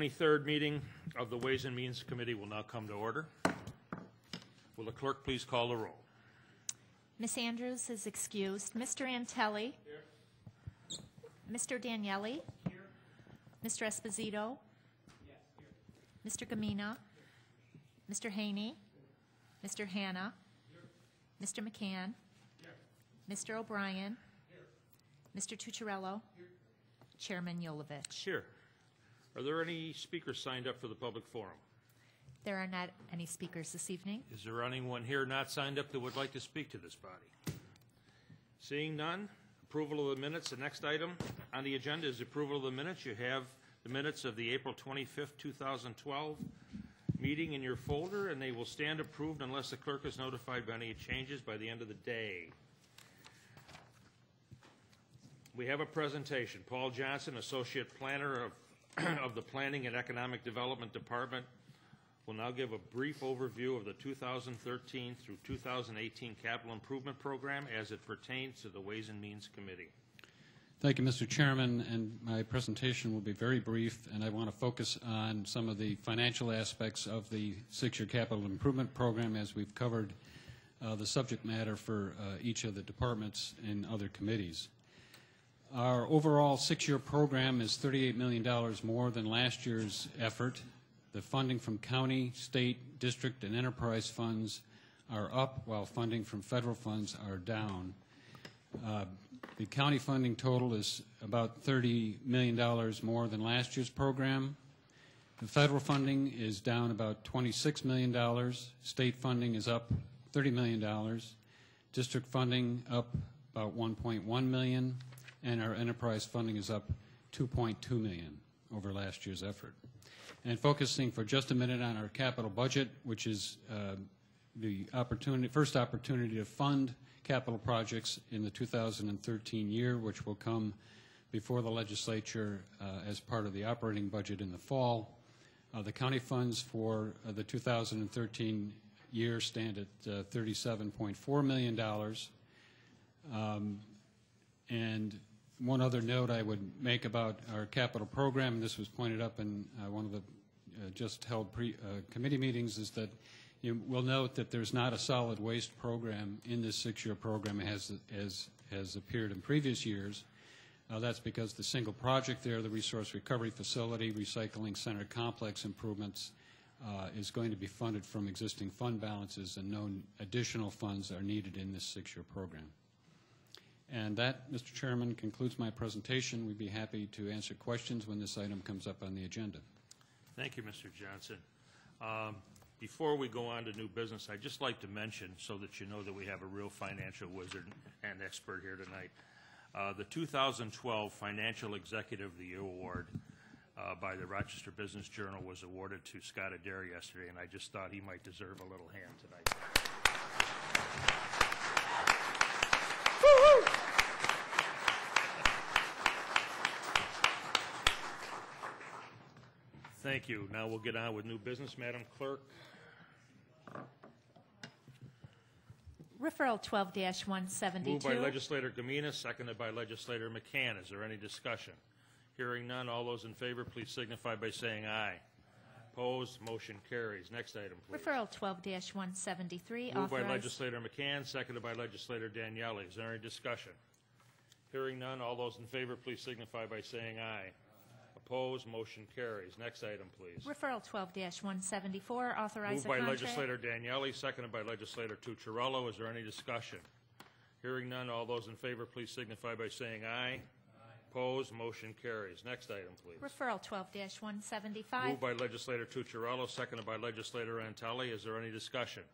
23rd meeting of the Ways and Means Committee will now come to order. Will the clerk please call the roll? Ms. Andrews is excused. Mr. Antelli? Here. Mr. Daniele? Here. Mr. Esposito? Yes, here. Mr. Gamina? Here. Mr. Haney? Here. Mr. Hanna? Here. Mr. McCann? Here. Mr. O'Brien? Here. Mr. Tucciarello? Here. Chairman Yolovich? Here. Are there any speakers signed up for the public forum? There are not any speakers this evening. Is there anyone here not signed up that would like to speak to this body? Seeing none, approval of the minutes. The next item on the agenda is approval of the minutes. You have the minutes of the April 25th, 2012 meeting in your folder, and they will stand approved unless the clerk is notified of any changes by the end of the day. We have a presentation. Paul Johnson, Associate Planner of the Planning and Economic Development Department, will now give a brief overview of the 2013 through 2018 Capital Improvement Program as it pertains to the Ways and Means Committee. Thank you, Mr. Chairman, and my presentation will be very brief, and I want to focus on some of the financial aspects of the six-year Capital Improvement Program as we've covered the subject matter for each of the departments and other committees. Our overall six-year program is $38 million more than last year's effort. The funding from county, state, district, and enterprise funds are up, while funding from federal funds are down. The county funding total is about $30 million more than last year's program. The federal funding is down about $26 million. State funding is up $30 million. District funding up about $1.1 million. And our enterprise funding is up $2.2 million over last year's effort. And focusing for just a minute on our capital budget, which is the first opportunity to fund capital projects in the 2013 year, which will come before the legislature as part of the operating budget in the fall. The county funds for the 2013 year stand at $37.4 million. And one other note I would make about our capital program, and this was pointed up in one of the just held committee meetings, is that you will note that there's not a solid waste program in this six-year program as has appeared in previous years. That's because the single project there, the resource recovery facility, recycling center complex improvements, is going to be funded from existing fund balances, and no additional funds are needed in this six-year program. And that, Mr. Chairman, concludes my presentation. We'd be happy to answer questions when this item comes up on the agenda. Thank you, Mr. Johnson. Before we go on to new business, I'd just like to mention, so that you know that we have a real financial wizard and expert here tonight, the 2012 Financial Executive of the Year Award by the Rochester Business Journal was awarded to Scott Adair yesterday, and I just thought he might deserve a little hand tonight. Thank you. Now we'll get on with new business. Madam Clerk. Referral 12-172. Moved by Legislator Gamina, seconded by Legislator McCann. Is there any discussion? Hearing none, all those in favor, please signify by saying aye. Opposed? Motion carries. Next item, please. Referral 12-173. Moved by Legislator McCann, seconded by Legislator Daniele. Is there any discussion? Hearing none, all those in favor, please signify by saying aye. Opposed? Motion carries. Next item, please. Referral 12-174. Authorize Moved by Legislator Daniele, seconded by Legislator Tucciarello. Is there any discussion? Hearing none, all those in favor, please signify by saying aye. Opposed? Motion carries. Next item, please. Referral 12-175. Moved by Legislator Tucciarello, seconded by Legislator Antelli. Is there any discussion?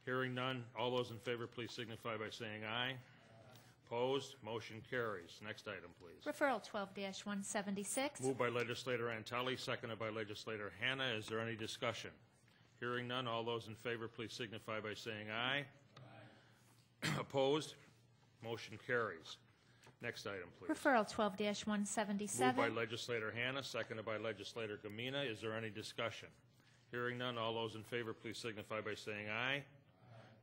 Hearing none, all those in favor, please signify by saying aye. Opposed? Motion carries. Next item, please. Referral 12-176. Moved by Legislator Antelli, seconded by Legislator Hanna. Is there any discussion? Hearing none, all those in favor, please signify by saying aye. Opposed? Motion carries. Next item, please. Referral 12-177. Moved by Legislator Hanna, seconded by Legislator Gamina. Is there any discussion? Hearing none, all those in favor, please signify by saying aye.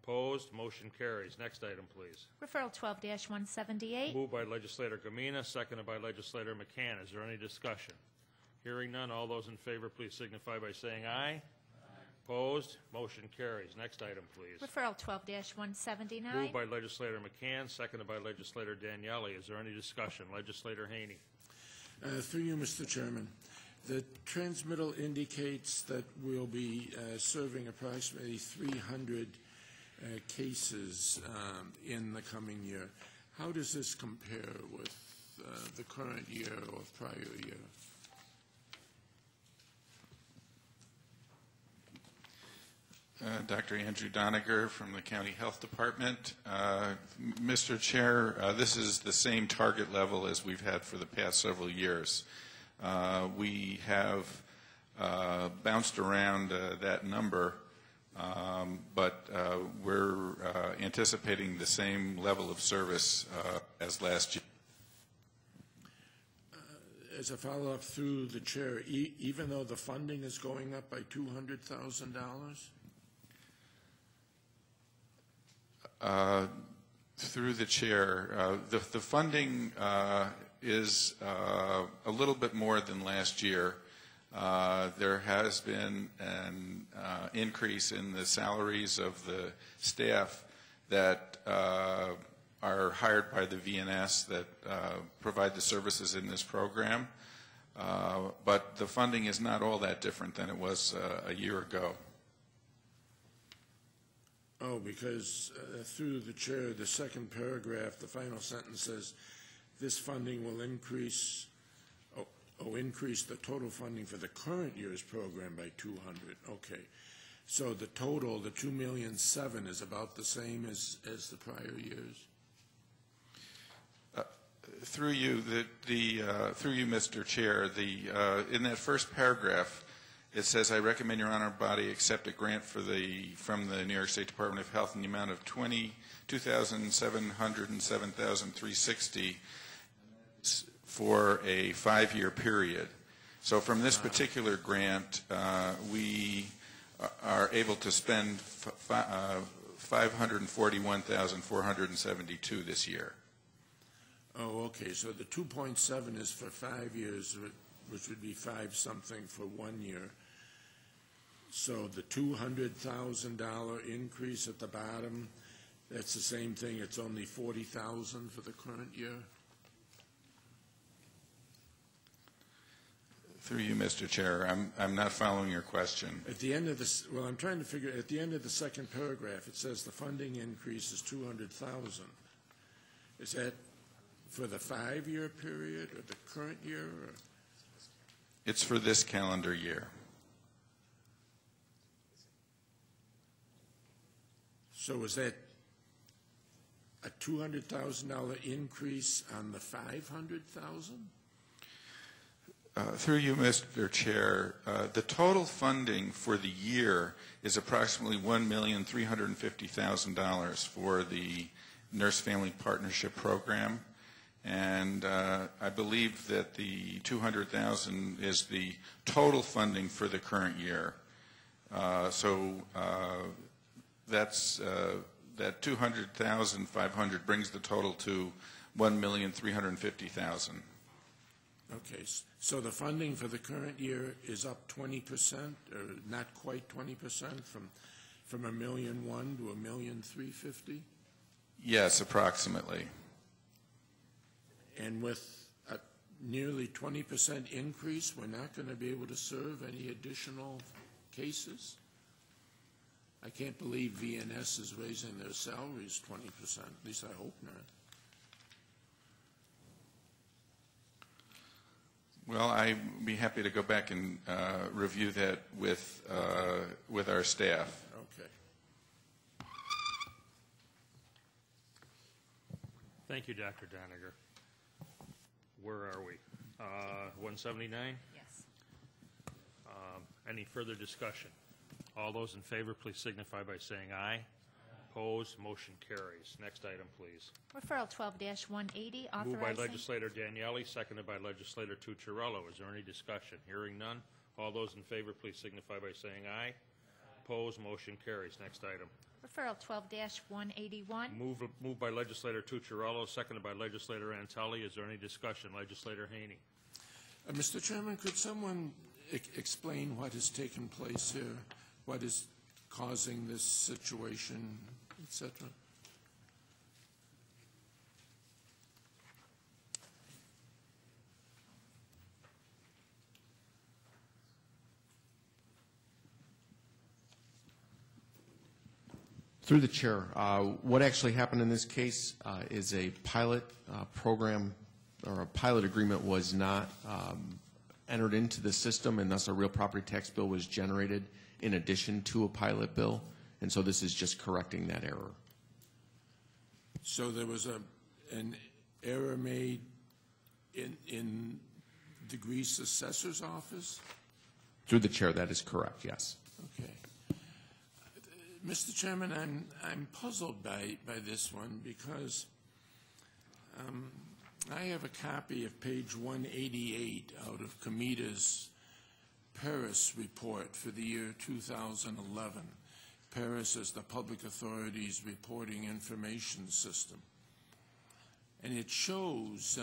Opposed? Motion carries. Next item, please. Referral 12-178. Moved by Legislator Gamina, seconded by Legislator McCann. Is there any discussion? Hearing none, all those in favor, please signify by saying aye. Opposed? Motion carries. Next item, please. Referral 12-179. Moved by Legislator McCann, seconded by Legislator Daniele. Is there any discussion? Legislator Haney. Through you, Mr. Chairman. The transmittal indicates that we'll be serving approximately 300 cases in the coming year. How does this compare with the current year or prior year? Dr. Andrew Doniger from the County Health Department. Mr. Chair, this is the same target level as we've had for the past several years. We have bounced around that number, but we're anticipating the same level of service as last year. As a follow-up through the chair, even though the funding is going up by $200,000? Through the chair, the funding is a little bit more than last year. There has been an increase in the salaries of the staff that are hired by the VNS that provide the services in this program. But the funding is not all that different than it was a year ago. Oh, because through the chair, the second paragraph, the final sentence says, this funding will increase the total funding for the current year's program by 200. Okay. So the total, the $2,000,007, is about the same as the prior years? Through you, through you, Mr. Chair, in that first paragraph, it says, I recommend Your Honor body accept a grant from the New York State Department of Health in the amount of $2,707,360 for a 5-year period. So from this particular grant, we are able to spend $541,472 this year. Oh, okay. So the 2.7 is for 5 years, which would be 5-something for 1 year. So the $200,000 increase at the bottom, that's the same thing. It's only $40,000 for the current year. Through you, Mr. Chair, I'm not following your question. At the end of this, well, I'm trying to figure. At the end of the second paragraph, it says the funding increase is $200,000. Is that for the 5-year period or the current year? Or? It's for this calendar year. So is that a $200,000 increase on the $500,000? Through you, Mr. Chair, the total funding for the year is approximately $1,350,000 for the Nurse Family Partnership Program, and I believe that the $200,000 is the total funding for the current year. That's that $200,500 brings the total to $1,350,000. Okay, so the funding for the current year is up 20%, or not quite 20%, from $1,000,001 to $1,350,000? Yes, approximately. And with a nearly 20% increase, we're not going to be able to serve any additional cases? I can't believe VNS is raising their salaries 20%. At least I hope not. Well, I'd be happy to go back and review that with our staff. Okay. Thank you, Dr. Doniger. Where are we? 179? Yes. Any further discussion? All those in favor, please signify by saying aye. Opposed, motion carries. Next item, please. Referral 12-180, authorizing. Moved by Legislator Daniele, seconded by Legislator Tucciarello. Is there any discussion? Hearing none. All those in favor, please signify by saying aye. Opposed, motion carries. Next item. Referral 12-181. Moved by Legislator Tucciarello, seconded by Legislator Antelli. Is there any discussion? Legislator Haney. Mr. Chairman, could someone explain what has taken place here? What is causing this situation, et cetera? Through the chair, what actually happened in this case is a pilot program or a pilot agreement was not entered into the system, and thus a real property tax bill was generated in addition to a pilot bill, and so this is just correcting that error. So there was an error made in the Greece assessor's office? Through the chair, that is correct, yes. Okay. Mr. Chairman, I'm puzzled by this one because I have a copy of page 188 out of Comita's Paris report for the year 2011. Paris is the Public Authorities Reporting Information System. And it shows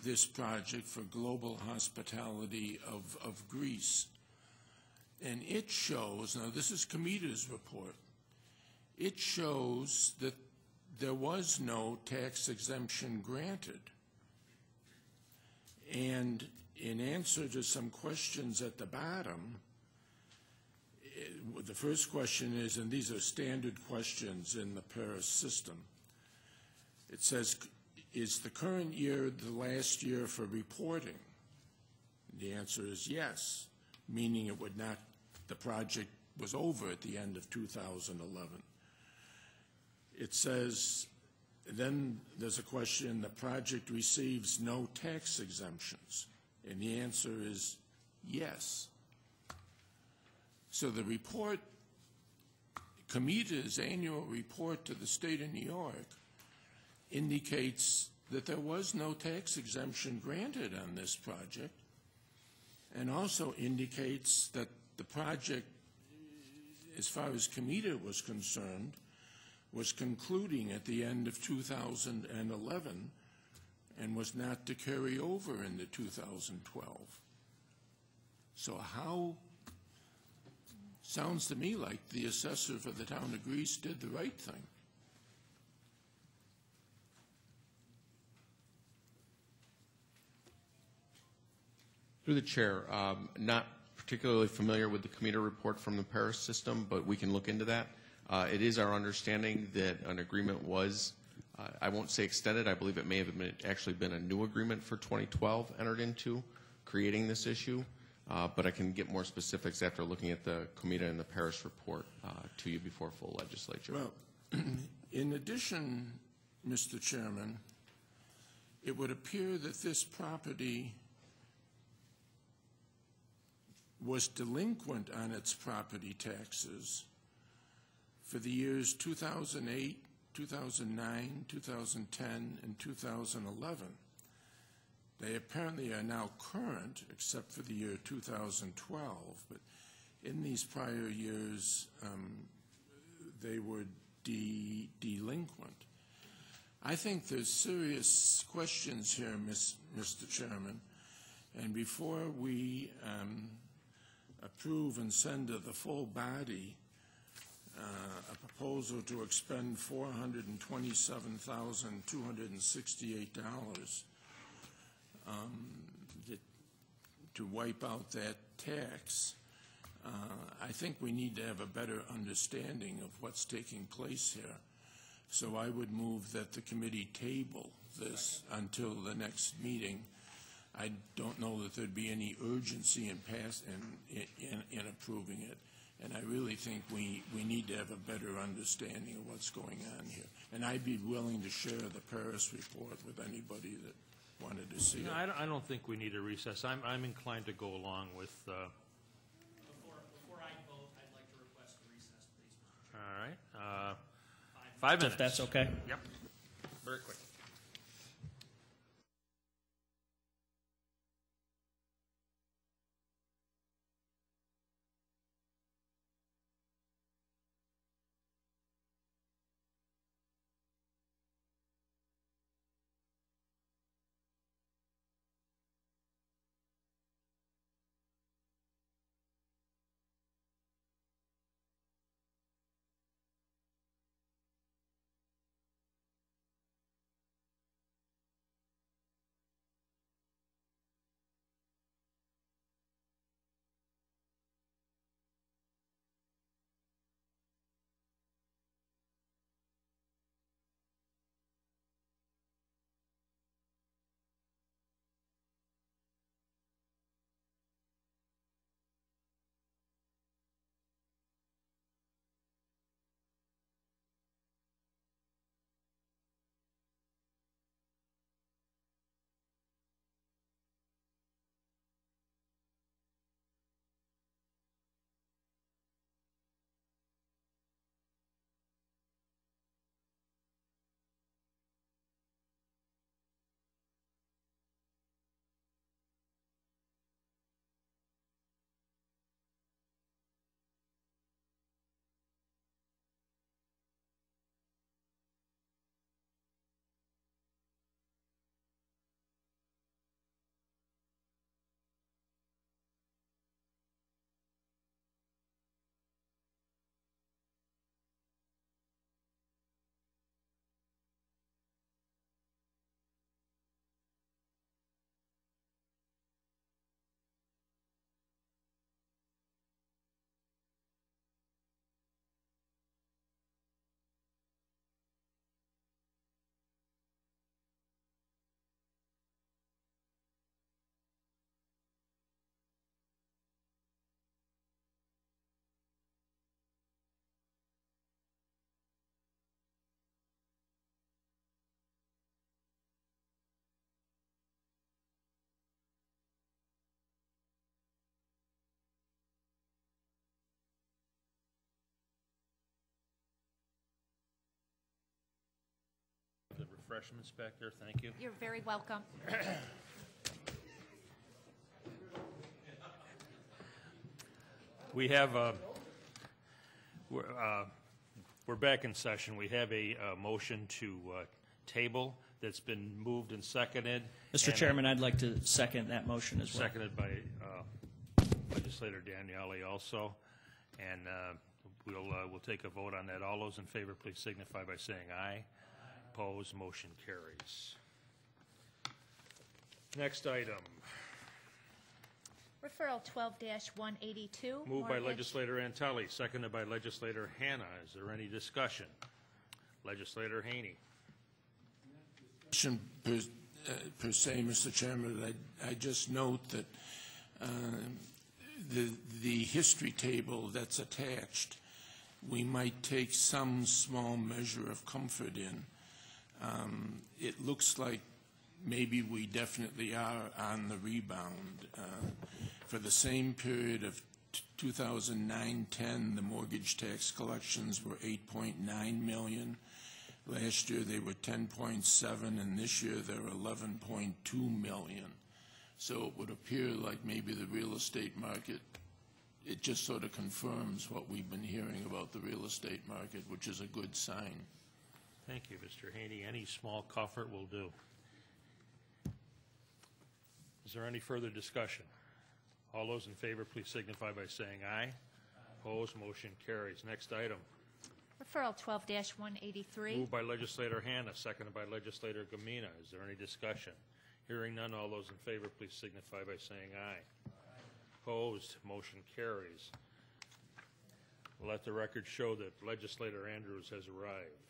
this project for global hospitality of Greece. And it shows, now this is Comita's report, it shows that there was no tax exemption granted. And in answer to some questions at the bottom, the first question is, and these are standard questions in the Paris system, it says, is the current year the last year for reporting? The answer is yes, meaning it would not, the project was over at the end of 2011. It says, then there's a question, the project receives no tax exemptions, and the answer is yes. So the report, Comita's annual report to the state of New York indicates that there was no tax exemption granted on this project, and also indicates that the project, as far as Comita was concerned, was concluding at the end of 2011 and was not to carry over into 2012. So how, sounds to me like the assessor for the town of Greece did the right thing. Through the chair, not particularly familiar with the Comita report from the Paris system, but we can look into that. It is our understanding that an agreement was, I won't say extended, I believe it may have actually been a new agreement for 2012 entered into, creating this issue, but I can get more specifics after looking at the Comita and the Paris report to you before full legislature. Well, in addition, Mr. Chairman, it would appear that this property was delinquent on its property taxes for the years 2008, 2009, 2010, and 2011. They apparently are now current, except for the year 2012, but in these prior years, they were delinquent. I think there's serious questions here, Mr. Chairman, and before we approve and send to the full body a proposal to expend $427,268 to wipe out that tax, I think we need to have a better understanding of what's taking place here. So I would move that the committee table this until the next meeting. I don't know that there'd be any urgency in approving it. And I really think we need to have a better understanding of what's going on here. And I'd be willing to share the Paris report with anybody that wanted to see it. I don't think we need a recess. I'm inclined to go along with. Before I vote, I'd like to request a recess, please, Mr. Chairman. All right. 5 minutes. If that's okay. Yep. Very quick. refreshments back there. Thank you. You're very welcome. We have, we're back in session. We have a motion to table that's been moved and seconded. Mr. Chairman, I'd like to second that motion as well. Seconded by Legislator Daniele also. And we'll take a vote on that. All those in favor, please signify by saying aye. Opposed, motion carries. Next item. Referral 12-182. Moved by mortgage. Legislator Antelli, seconded by Legislator Hanna. Is there any discussion? Legislator Haney. Question per se, Mr. Chairman, I just note that the history table that's attached, we might take some small measure of comfort in. It looks like maybe we definitely are on the rebound. For the same period of 2009-10, the mortgage tax collections were $8.9 million. Last year they were 10.7, and this year they're 11.2 million. So it would appear like maybe the real estate market, it just sort of confirms what we've been hearing about the real estate market, which is a good sign. Thank you, Mr. Haney. Any small comfort will do. Is there any further discussion? All those in favor, please signify by saying aye. Opposed, motion carries. Next item. Referral 12-183. Moved by Legislator Hanna, seconded by Legislator Gamina. Is there any discussion? Hearing none, all those in favor, please signify by saying aye. Opposed, motion carries. Let the record show that Legislator Andrews has arrived.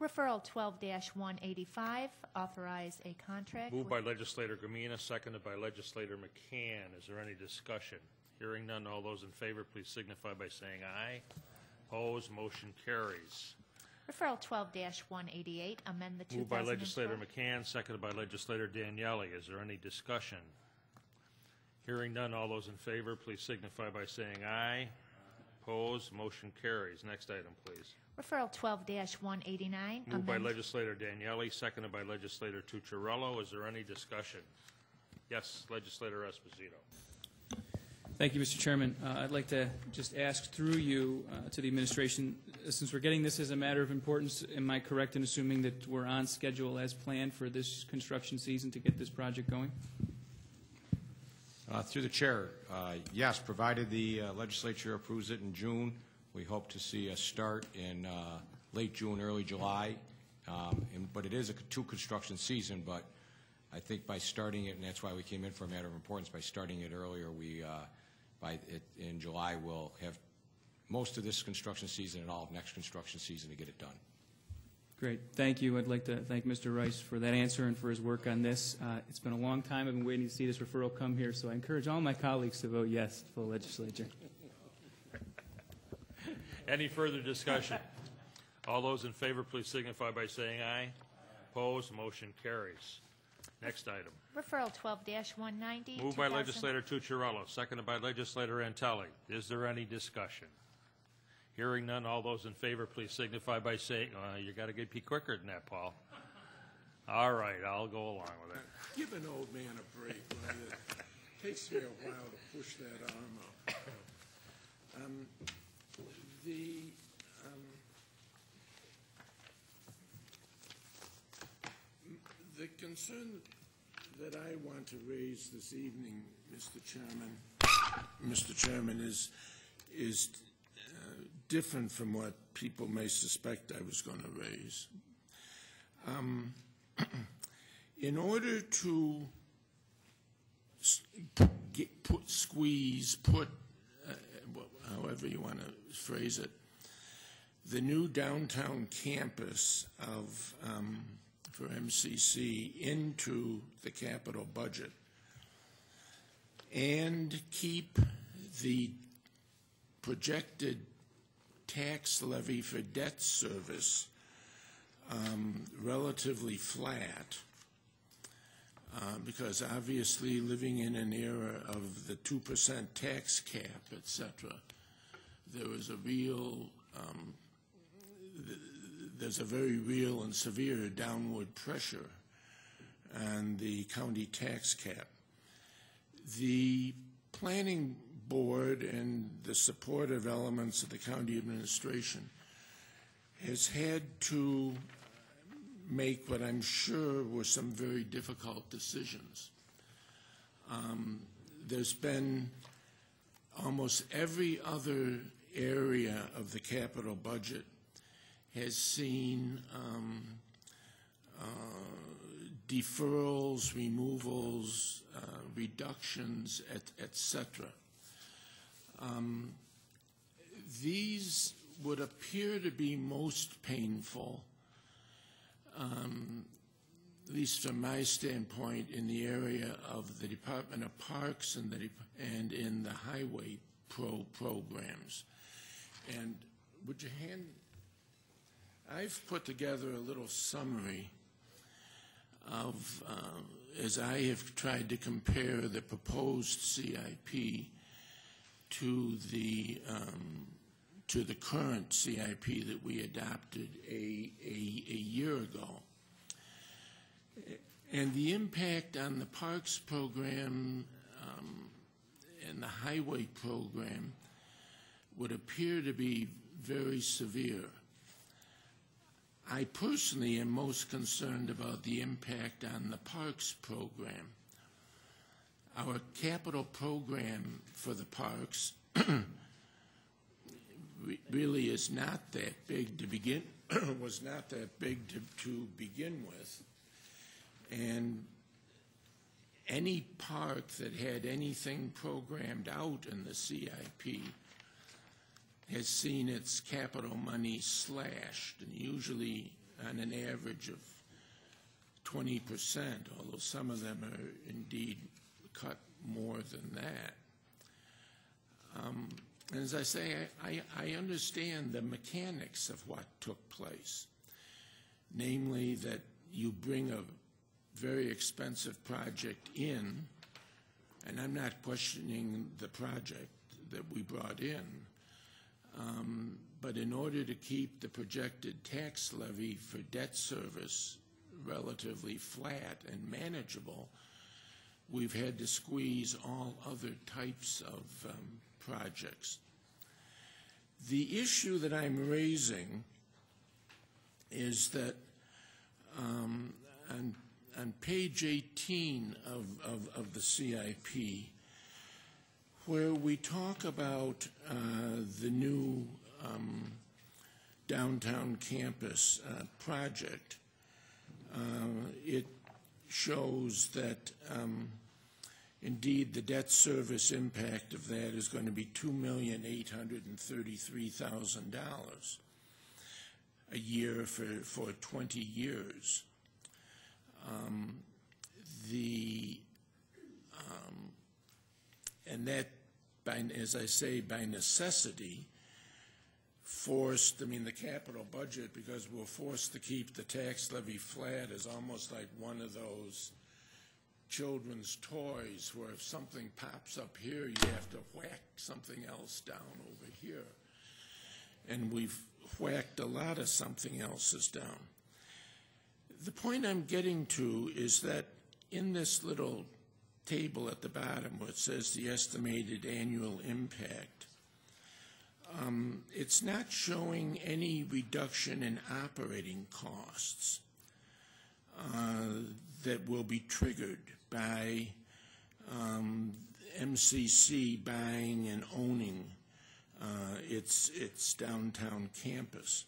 Referral 12-185. Authorize a contract. Moved by Legislator Gamina, seconded by Legislator McCann. Is there any discussion? Hearing none, all those in favor, please signify by saying aye. Opposed, motion carries. Referral 12-188. Amend the 2012. Moved by Legislator McCann, seconded by Legislator Daniele. Is there any discussion? Hearing none, all those in favor, please signify by saying aye. Opposed, motion carries. Next item, please. Referral 12-189. Moved by Legislator Daniele, seconded by Legislator Tucciarello. Is there any discussion? Yes, Legislator Esposito. Thank you, Mr. Chairman. I'd like to just ask through you to the administration, since we're getting this as a matter of importance, am I correct in assuming that we're on schedule as planned for this construction season to get this project going? Through the chair, yes, provided the legislature approves it in June, we hope to see a start in late June, early July. But it is a two-construction season, but I think by starting it, and that's why we came in for a matter of importance, by starting it earlier, in July, we'll have most of this construction season and all of next construction season to get it done. Great. Thank you. I'd like to thank Mr. Rice for that answer and for his work on this. It's been a long time. I've been waiting to see this referral come here, so I encourage all my colleagues to vote yes to the legislature. Any further discussion? All those in favor, please signify by saying aye. Opposed, motion carries. Next item. Referral 12-190. Moved by Legislator Tucciarello, seconded by Legislator Antelli. Is there any discussion? Hearing none, all those in favor, please signify by saying, you got to be quicker than that, Paul. All right, I'll go along with it. Give an old man a break. It takes me a while to push that arm up. The concern that I want to raise this evening, Mr. Chairman, is different from what people may suspect I was going to raise. In order to put, however you want to phrase it, the new downtown campus of for MCC into the capital budget and keep the projected tax levy for debt service relatively flat, because obviously living in an era of the 2% tax cap, etc., there was a real there's a very real and severe downward pressure on the county tax cap. The planning board and the supportive elements of the county administration has had to make what I'm sure were some very difficult decisions. There's been almost every other area of the capital budget has seen deferrals, removals, reductions, et cetera. These would appear to be most painful, at least from my standpoint, in the area of the Department of Parks and in the highway programs. And would you hand? I've put together a little summary of, as I have tried to compare the proposed CIP to the current CIP that we adopted a year ago. And the impact on the parks program and the highway program would appear to be very severe. I personally am most concerned about the impact on the parks program. Our capital program for the parks really is not that big to begin, was not that big to begin with. And any park that had anything programmed out in the CIP has seen its capital money slashed, and usually on an average of 20%, although some of them are indeed cut more than that. And as I say, I understand the mechanics of what took place, namely that you bring a very expensive project in, and I'm not questioning the project that we brought in, but in order to keep the projected tax levy for debt service relatively flat and manageable, we've had to squeeze all other types of projects. The issue that I'm raising is that on page 18 of the CIP, where we talk about the new downtown campus project, it shows that indeed the debt service impact of that is going to be $2,833,000 a year for 20 years. And that, as I say, by necessity, forced, the capital budget, because we're forced to keep the tax levy flat, is almost like one of those children's toys where if something pops up here, you have to whack something else down over here. And we've whacked a lot of something else's down. The point I'm getting to is that in this little table at the bottom where it says the estimated annual impact, it's not showing any reduction in operating costs that will be triggered by MCC buying and owning its downtown campus.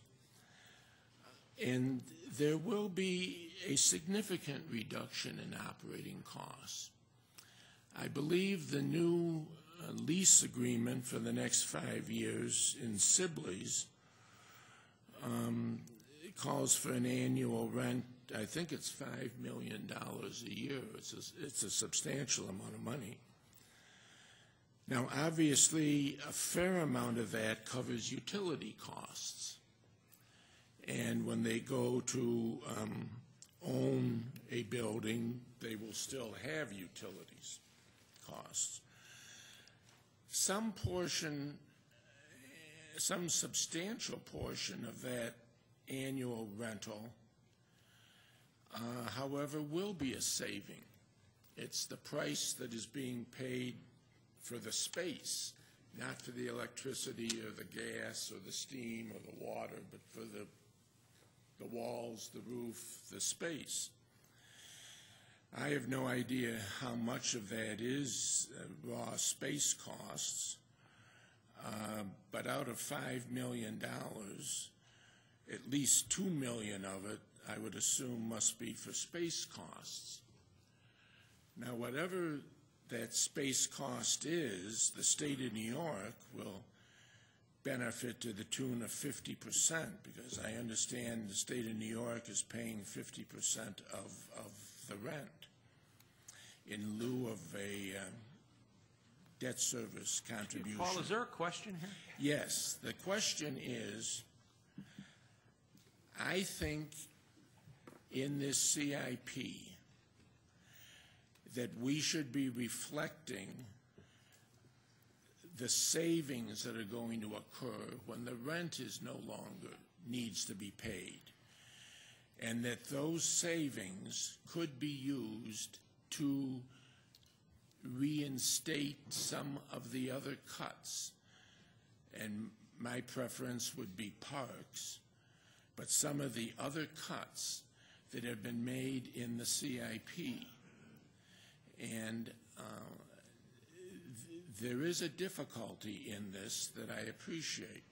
And there will be a significant reduction in operating costs. I believe the new lease agreement for the next 5 years in Sibley's calls for an annual rent, I think it's $5 million a year. It's a substantial amount of money. Now, obviously, a fair amount of that covers utility costs. And when they go to own a building, they will still have utilities costs. Some substantial portion of that annual rental, however, will be a saving. It's the price that is being paid for the space, not for the electricity or the gas or the steam or the water, but for the walls, the roof, the space. I have no idea how much of that is raw space costs, but out of $5 million, at least $2 million of it, I would assume, must be for space costs. Now, whatever that space cost is, the state of New York will benefit to the tune of 50%, because I understand the state of New York is paying 50% of the rent in lieu of a debt service contribution. Paul, is there a question here? Yes, the question is, I think in this CIP that we should be reflecting the savings that are going to occur when the rent is no longer needs to be paid, and that those savings could be used to reinstate some of the other cuts. And my preference would be parks, but some of the other cuts that have been made in the CIP. And there is a difficulty in this that I appreciate,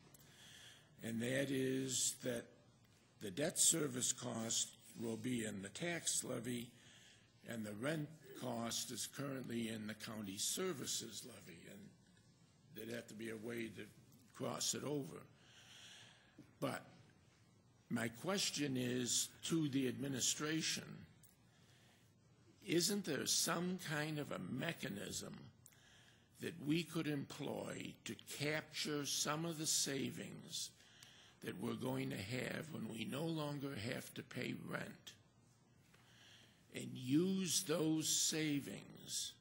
and that is that the debt service cost will be in the tax levy, and the rent cost is currently in the county services levy, and there'd have to be a way to cross it over. But my question is to the administration, isn't there some kind of a mechanism that we could employ to capture some of the savings that we're going to have when we no longer have to pay rent, and use those savings,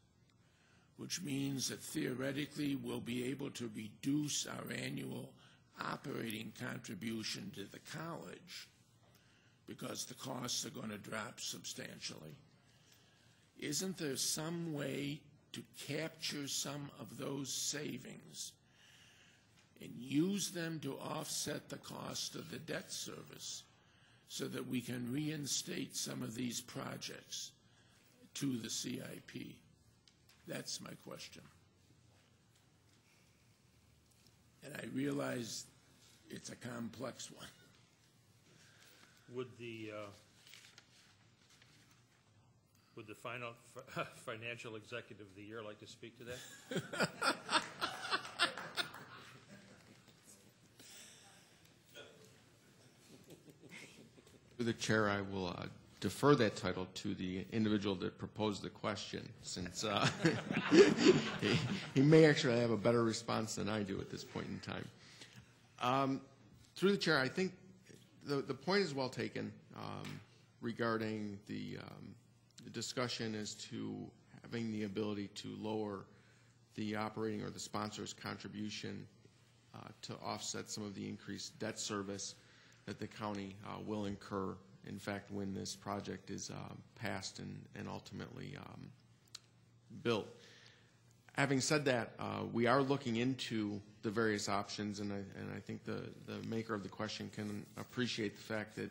which means that theoretically we'll be able to reduce our annual operating contribution to the college because the costs are going to drop substantially? Isn't there some way to capture some of those savings and use them to offset the cost of the debt service so that we can reinstate some of these projects to the CIP? That's my question. And I realize it's a complex one. Would the financial executive of the year like to speak to that? Through the chair, I will defer that title to the individual that proposed the question, since he may actually have a better response than I do at this point in time. Through the chair, I think the point is well taken regarding the discussion as to having the ability to lower the operating or the sponsor's contribution to offset some of the increased debt service that the county will incur, in fact, when this project is passed and ultimately built. Having said that, we are looking into the various options, and I think the maker of the question can appreciate the fact that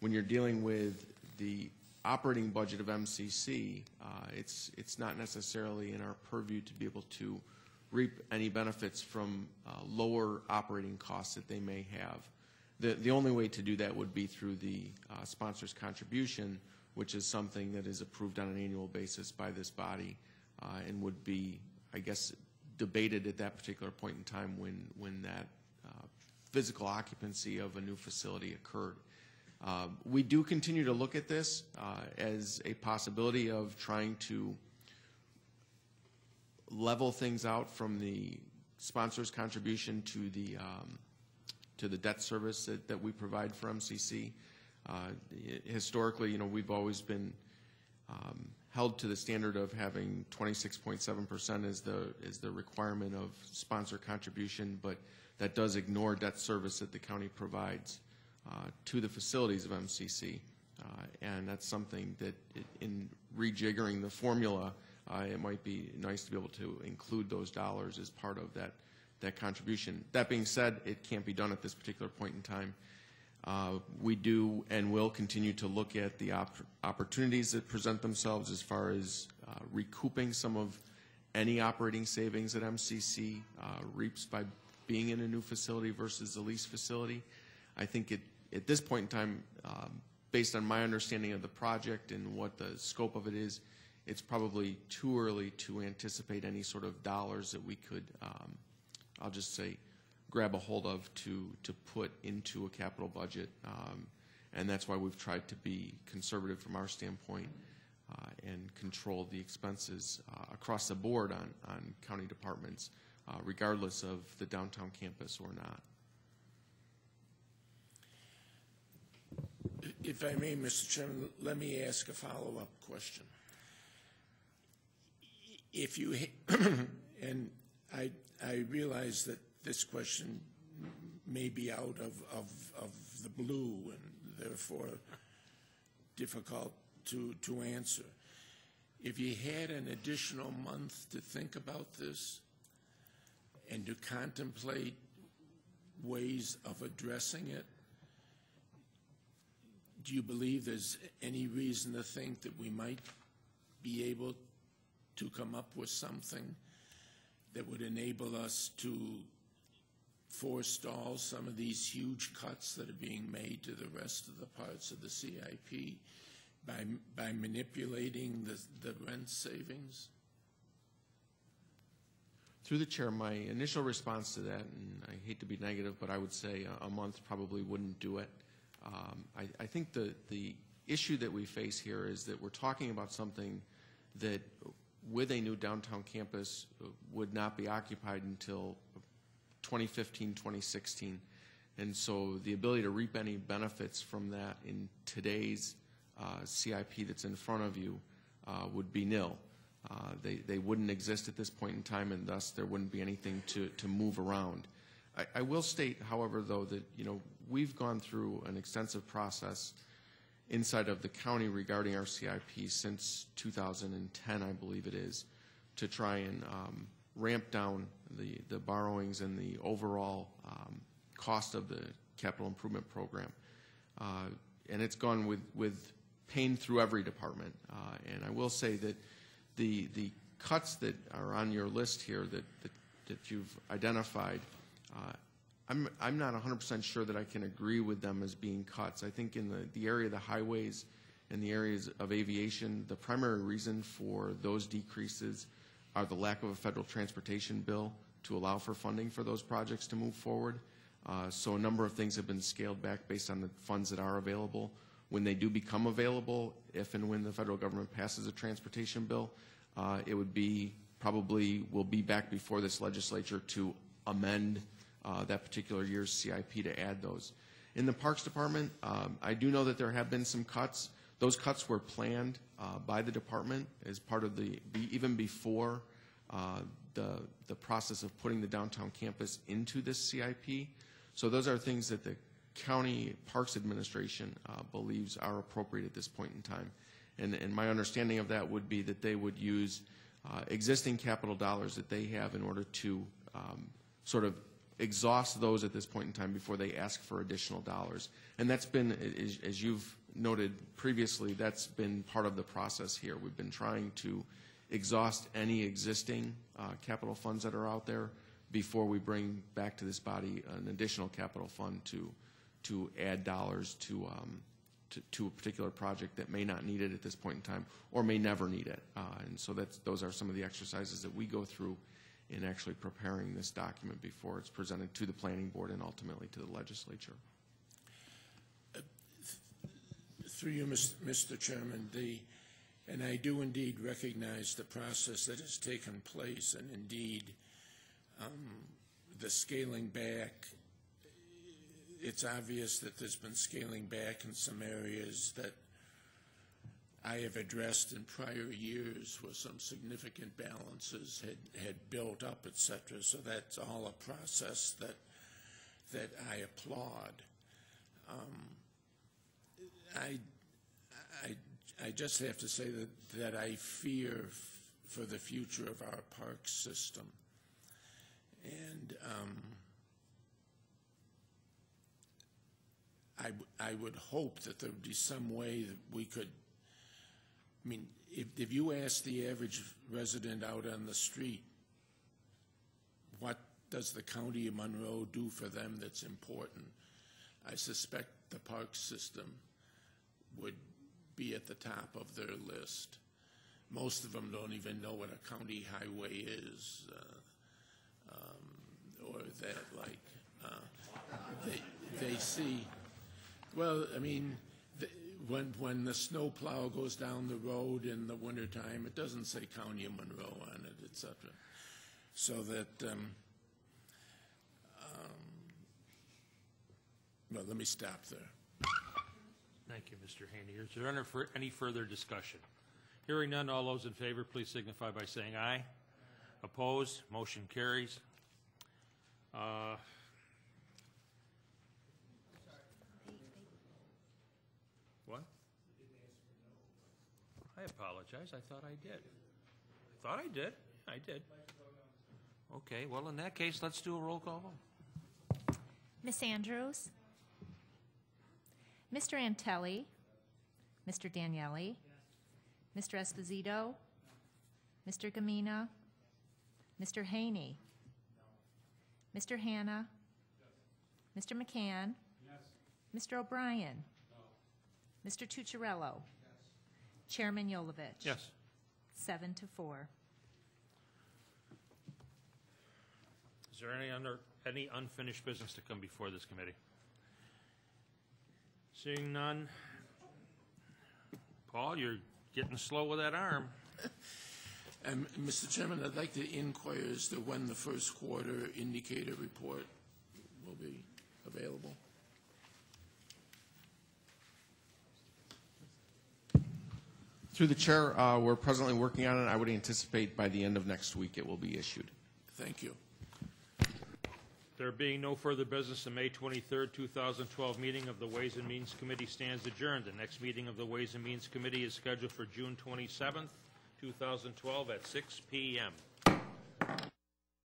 when you're dealing with the operating budget of MCC, it's not necessarily in our purview to be able to reap any benefits from lower operating costs that they may have. The only way to do that would be through the sponsor's contribution, which is something that is approved on an annual basis by this body and would be, I guess, debated at that particular point in time when that physical occupancy of a new facility occurred. We do continue to look at this as a possibility of trying to level things out from the sponsor's contribution to the debt service that we provide for MCC. Historically, we've always been held to the standard of having 26.7% as the requirement of sponsor contribution, but that does ignore debt service that the county provides. to the facilities of MCC. And that's something that in rejiggering the formula, it might be nice to be able to include those dollars as part of that contribution. That being said, it can't be done at this particular point in time. We do and will continue to look at the opportunities that present themselves as far as recouping some of any operating savings that MCC reaps by being in a new facility versus a leased facility. I think at this point in time, based on my understanding of the project and what the scope of it is, it's probably too early to anticipate any sort of dollars that we could, I'll just say, grab a hold of to put into a capital budget. And that's why we've tried to be conservative from our standpoint and control the expenses across the board on county departments, regardless of the downtown campus or not. If I may, Mr. Chairman, let me ask a follow-up question. If you, and I realize that this question may be out of the blue and therefore difficult to answer. If you had an additional month to think about this and to contemplate ways of addressing it, do you believe there's any reason to think that we might be able to come up with something that would enable us to forestall some of these huge cuts that are being made to the rest of the parts of the CIP by manipulating the rent savings? Through the chair, my initial response to that, and I hate to be negative, but I would say a month probably wouldn't do it. I think the issue that we face here is that we're talking about something that with a new downtown campus would not be occupied until 2015, 2016. And so the ability to reap any benefits from that in today's CIP that's in front of you would be nil. They wouldn't exist at this point in time, and thus there wouldn't be anything to move around. I will state, however, though, that we've gone through an extensive process inside of the county regarding our CIP since 2010, I believe it is, to try and ramp down the borrowings and the overall cost of the capital improvement program. And it's gone with pain through every department. And I will say that the cuts that are on your list here that you've identified, I'm not 100% sure that I can agree with them as being cuts. I think in the area of the highways and the areas of aviation, the primary reason for those decreases are the lack of a federal transportation bill to allow for funding for those projects to move forward. So a number of things have been scaled back based on the funds that are available. When they do become available, if and when the federal government passes a transportation bill, it would be probably will be back before this legislature to amend that particular year's CIP to add those. In the Parks Department, I do know that there have been some cuts. Those cuts were planned by the department as part of even before the process of putting the downtown campus into this CIP. So those are things that the County Parks Administration believes are appropriate at this point in time. And my understanding of that would be that they would use existing capital dollars that they have in order to sort of exhaust those at this point in time before they ask for additional dollars. And that's been, as you've noted previously, that's been part of the process here. We've been trying to exhaust any existing capital funds that are out there before we bring back to this body an additional capital fund to add dollars to a particular project that may not need it at this point in time or may never need it. And so those are some of the exercises that we go through in actually preparing this document before it's presented to the planning board and ultimately to the legislature. Through you, Mr. Chairman, and I do indeed recognize the process that has taken place, and indeed the scaling back. It's obvious that there's been scaling back in some areas that I have addressed in prior years where some significant balances had built up, et cetera. So that's all a process that I applaud. I just have to say that I fear for the future of our park system. And I would hope that there would be some way that we could, I mean, if you ask the average resident out on the street, what does the county of Monroe do for them that's important, I suspect the park system would be at the top of their list. Most of them don't even know what a county highway is, or that, like, they see, well, I mean, when the snow plow goes down the road in the wintertime, it doesn't say County of Monroe on it, et cetera. So that, well, let me stop there. Thank you, Mr. Haney. Is there any further discussion? Hearing none, all those in favor, please signify by saying aye. Opposed? Motion carries. What? I apologize. I thought I did. I thought I did. I did. Okay, well, in that case, let's do a roll call vote. Ms. Andrews? Mr. Antelli? Mr. Daniele? Mr. Esposito? Mr. Gamina? Mr. Haney? Mr. Hanna? Mr. McCann? Mr. O'Brien? Mr. Tucciarello? Chairman Yolovich? Yes. 7-4. Is there any unfinished business to come before this committee? Seeing none. Paul, you're getting slow with that arm. Mr. Chairman, I'd like to inquire as to when the first quarter indicator report will be available. Through the chair, we're presently working on it. I would anticipate by the end of next week it will be issued. Thank you. There being no further business, the May 23rd, 2012 meeting of the Ways and Means Committee stands adjourned. The next meeting of the Ways and Means Committee is scheduled for June 27th, 2012 at 6 p.m.